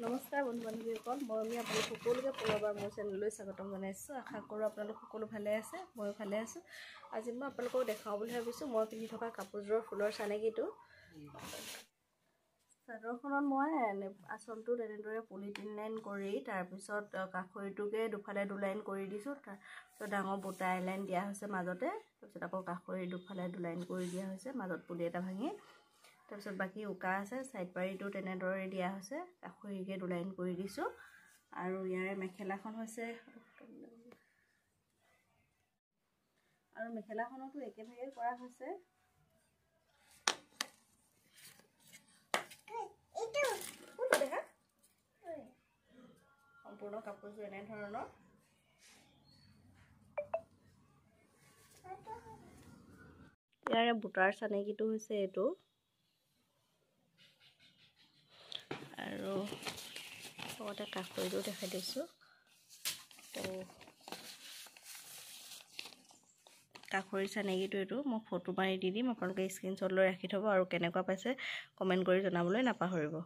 নমস্কাৰ বন্ধু বান্ধৱীসকল, মই আপোনালোক সকলোকে পুনৰবাৰ মোৰ চেনেললৈ স্বাগতম জনাইছোঁ। আশা কৰোঁ আপোনালোক সকলো ভালে আছে, ময়ো ভালে আছোঁ। আজি মই আপোনালোকক দেখাওঁ বুলি ভাবিছোঁ মই পিন্ধি থকা কাপোৰযোৰৰ ফুলৰ চানেকিটো। চাদৰখনত মই আঁচলটো তেনেদৰে পলিথিন লাইন কৰি তাৰপিছত কাষৰিটোকে দুফালে দুলাইন কৰি দিছোঁ। তাৰপিছত ডাঙৰ বুটা এলাইন দিয়া হৈছে মাজতে, তাৰপিছত আকৌ কাষৰি দুফালে দুলাইন কৰি দিয়া হৈছে, মাজত পুলি এটা ভাঙি। তাৰপিছত বাকী উকা আছে, ছাইড পাৰিটো তেনেদৰে দিয়া হৈছে, কাষৰিকে দুলাইন কৰি দিছোঁ। আৰু ইয়াৰে মেখেলাখন হৈছে, আৰু মেখেলাখনতো একেভাগে কৰা হৈছে। সম্পূৰ্ণ কাপোৰযোৰ এনেধৰণৰ। ইয়াৰে বুটাৰ চানেকিটো হৈছে এইটো, আৰু লগতে কাষৰিটো দেখাই দিছোঁ। কাষৰি চানেকিটো এইটো মই ফটো মাৰি দি দিম, আপোনালোকে স্ক্ৰীনশ্বট লৈ ৰাখি থ'ব আৰু কেনেকুৱা পাইছে কমেণ্ট কৰি জনাবলৈ নাপাহৰিব।